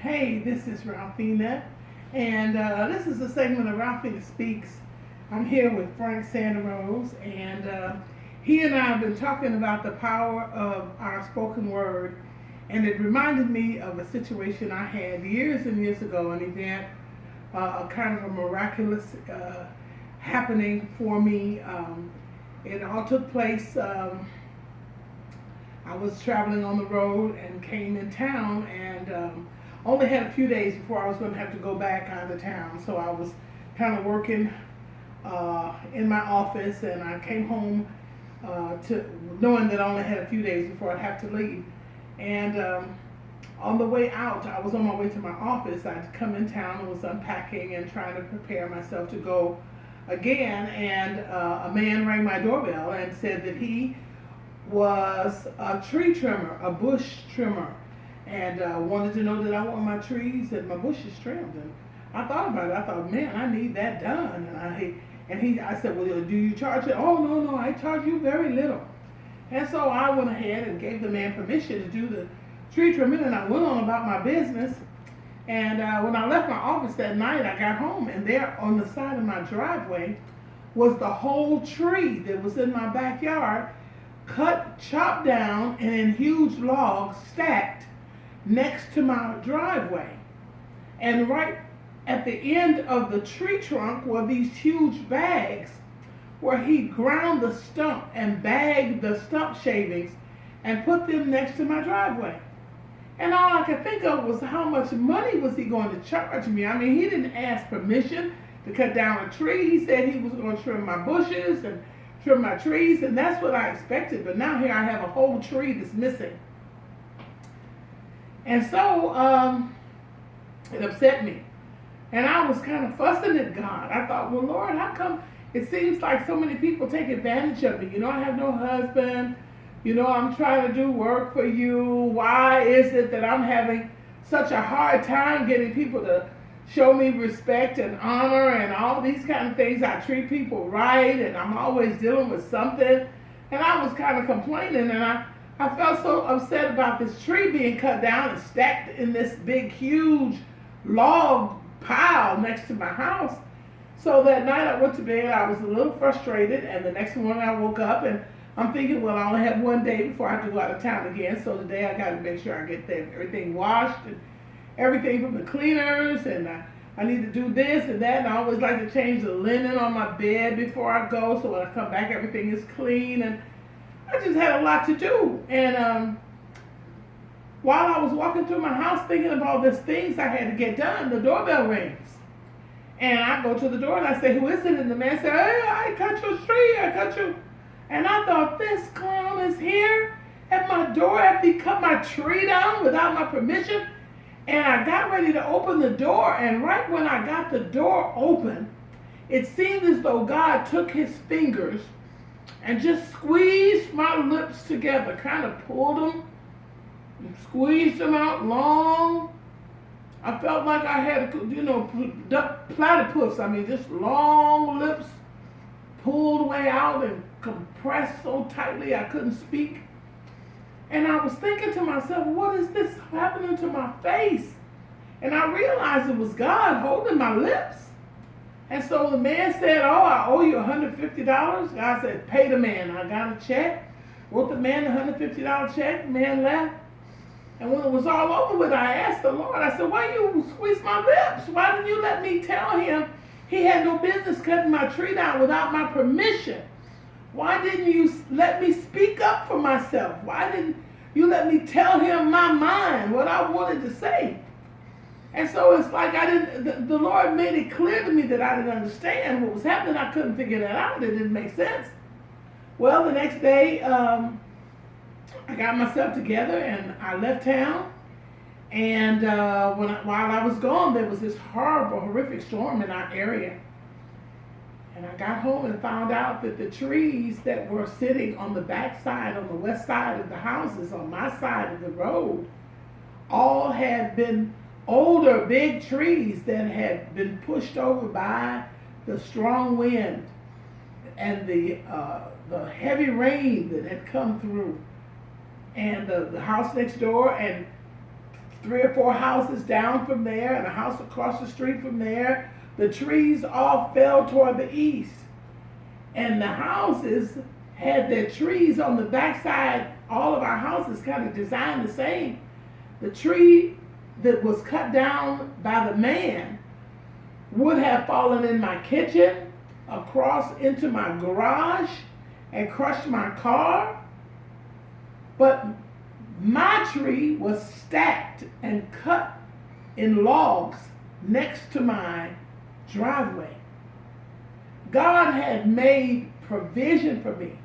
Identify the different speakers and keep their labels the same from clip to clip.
Speaker 1: Hey, this is Ralphena, and this is a segment of Ralphena Speaks. I'm here with Frank Santa Rose, and he and I have been talking about the power of our spoken word, and it reminded me of a situation I had years and years ago, an event, a kind of a miraculous happening for me. It all took place. I was traveling on the road and came in town and only had a few days before I was going to have to go back out of town. So I was kind of working in my office, and I came home to knowing that I only had a few days before I'd have to leave. And on the way out, I was on my way to my office. I'd come in town and was unpacking and trying to prepare myself to go again. And a man rang my doorbell and said that he was a tree trimmer, a bush trimmer, and wanted to know that I want my trees and my bushes trimmed. And I thought about it. I thought, man, I need that done. I said, well, do you charge it? Oh, no, I charge you very little. And so I went ahead and gave the man permission to do the tree trimming, and I went on about my business. And when I left my office that night, I got home, and there on the side of my driveway was the whole tree that was in my backyard, cut, chopped down, and in huge logs stacked next to my driveway. And right at the end of the tree trunk were these huge bags where he ground the stump and bagged the stump shavings and put them next to my driveway. And all I could think of was how much money was he going to charge me? I mean, he didn't ask permission to cut down a tree. He said he was going to trim my bushes and trim my trees, and that's what I expected. But now here I have a whole tree that's missing. And so it upset me. And I was kind of fussing at God. I thought, well, Lord, how come it seems like so many people take advantage of me? You know, I have no husband. You know, I'm trying to do work for you. Why is it that I'm having such a hard time getting people to show me respect and honor and all these kind of things? I treat people right, and I'm always dealing with something. And I was kind of complaining, and I felt so upset about this tree being cut down and stacked in this big, huge log pile next to my house. So that night I went to bed, I was a little frustrated, and the next morning I woke up and I'm thinking, well, I only have one day before I have to go out of town again, so today I got to make sure I get everything washed and everything from the cleaners, and I need to do this and that, and I always like to change the linen on my bed before I go, so when I come back everything is clean, and I just had a lot to do. And while I was walking through my house thinking of all these things I had to get done, the doorbell rings. And I go to the door and I say, who is it? And the man said, hey, I cut your tree, I cut you. And I thought, this clown is here at my door after he cut my tree down without my permission. And I got ready to open the door, and right when I got the door open, it seemed as though God took his fingers and just squeezed my lips together, kind of pulled them and squeezed them out long. I felt like I had, platypus. I mean, just long lips pulled way out and compressed so tightly I couldn't speak. And I was thinking to myself, what is this happening to my face? And I realized it was God holding my lips. And so the man said, oh, I owe you $150. God said, pay the man. I got a check, wrote the man a $150 check, the man left. And when it was all over with, I asked the Lord, I said, why you squeeze my lips? Why didn't you let me tell him he had no business cutting my tree down without my permission? Why didn't you let me speak up for myself? Why didn't you let me tell him my mind, what I wanted to say? And so it's like the Lord made it clear to me that I didn't understand what was happening. I couldn't figure that out. It didn't make sense. Well, the next day, I got myself together and I left town. And while I was gone, there was this horrible, horrific storm in our area. And I got home and found out that the trees that were sitting on the back side, on the west side of the houses, on my side of the road, all had been older, big trees that had been pushed over by the strong wind and the heavy rain that had come through. And the house next door and 3 or 4 houses down from there and a house across the street from there. The trees all fell toward the east. And the houses had their trees on the backside. All of our houses kind of designed the same. The tree that was cut down by the man would have fallen in my kitchen, across into my garage, and crushed my car. But my tree was stacked and cut in logs next to my driveway. God had made provision for me,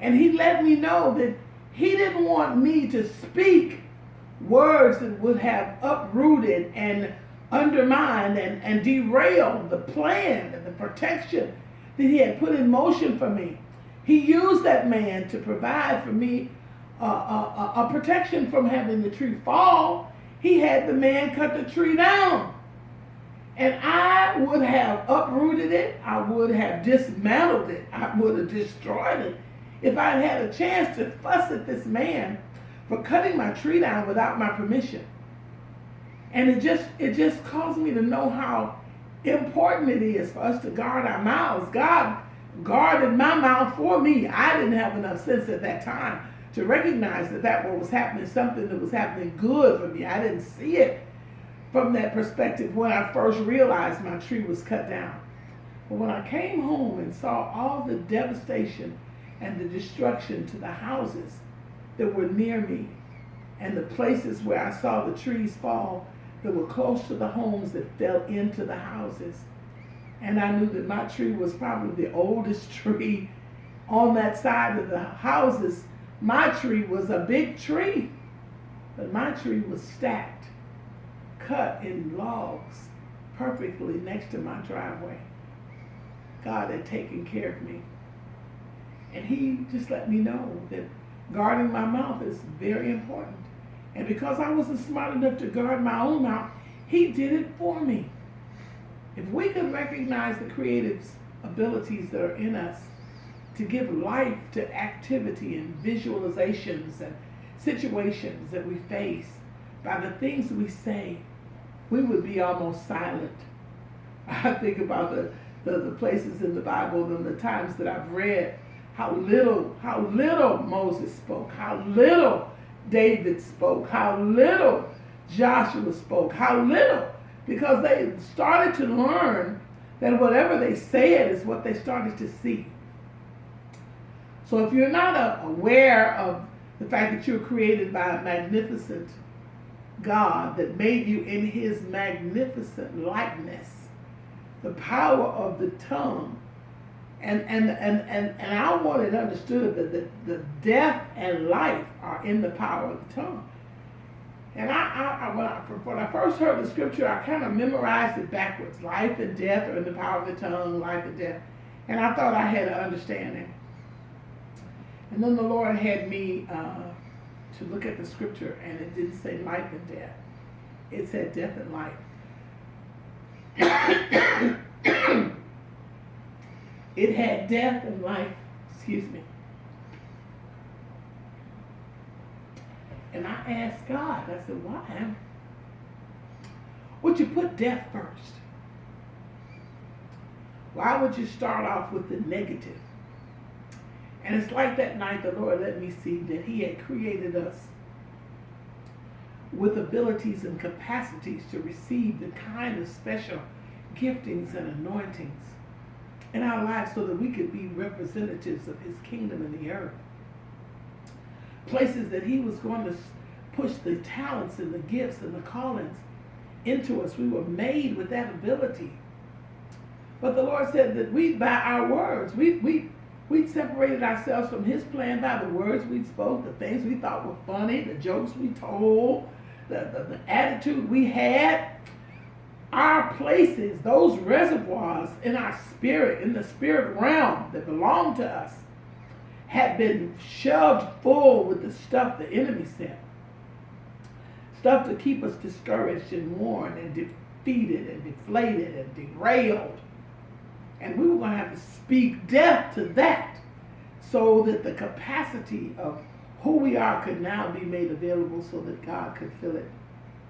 Speaker 1: and he let me know that he didn't want me to speak words that would have uprooted and undermined and derailed the plan and the protection that he had put in motion for me. He used that man to provide for me a protection from having the tree fall. He had the man cut the tree down. And I would have uprooted it. I would have dismantled it. I would have destroyed it if I had a chance to fuss at this man for cutting my tree down without my permission. And it just caused me to know how important it is for us to guard our mouths. God guarded my mouth for me. I didn't have enough sense at that time to recognize that what was happening, something that was happening good for me. I didn't see it from that perspective when I first realized my tree was cut down. But when I came home and saw all the devastation and the destruction to the houses that were near me and the places where I saw the trees fall that were close to the homes that fell into the houses, and I knew that my tree was probably the oldest tree on that side of the houses. My tree was a big tree, but my tree was stacked, cut in logs, perfectly next to my driveway. God had taken care of me. And he just let me know that guarding my mouth is very important. And because I wasn't smart enough to guard my own mouth, he did it for me. If we could recognize the creative abilities that are in us to give life to activity and visualizations and situations that we face by the things we say, we would be almost silent. I think about the places in the Bible and the times that I've read how little Moses spoke, how little David spoke, how little Joshua spoke, how little, because they started to learn that whatever they said is what they started to see. So if you're not aware of the fact that you're created by a magnificent God that made you in his magnificent likeness, the power of the tongue, and I want it understood that the death and life are in the power of the tongue. And when I first heard the scripture, I kind of memorized it backwards. Life and death are in the power of the tongue, life and death. And I thought I had an understanding. And then the Lord had me to look at the scripture, and it didn't say life and death. It said death and life. It had death and life, excuse me. And I asked God, I said, why would you put death first? Why would you start off with the negative? And it's like that night the Lord let me see that he had created us with abilities and capacities to receive the kind of special giftings and anointings in our lives so that we could be representatives of his kingdom in the earth. Places that he was going to push the talents and the gifts and the callings into us. We were made with that ability. But the Lord said that we, by our words, we separated ourselves from his plan by the words we spoke, the things we thought were funny, the jokes we told, the attitude we had. Our places, those reservoirs in our spirit, in the spirit realm that belong to us, had been shoved full with the stuff the enemy sent. Stuff to keep us discouraged and worn and defeated and deflated and derailed. And we were going to have to speak death to that so that the capacity of who we are could now be made available so that God could fill it.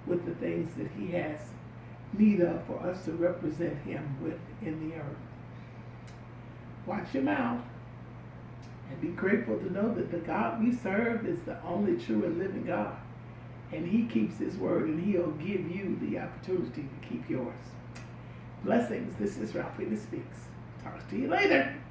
Speaker 1: with the things that he has need of for us to represent him with in the earth. Watch your mouth and be grateful to know that the God we serve is the only true and living God. And he keeps his word, and he'll give you the opportunity to keep yours. Blessings. This is Ralphena Speaks. Talk to you later.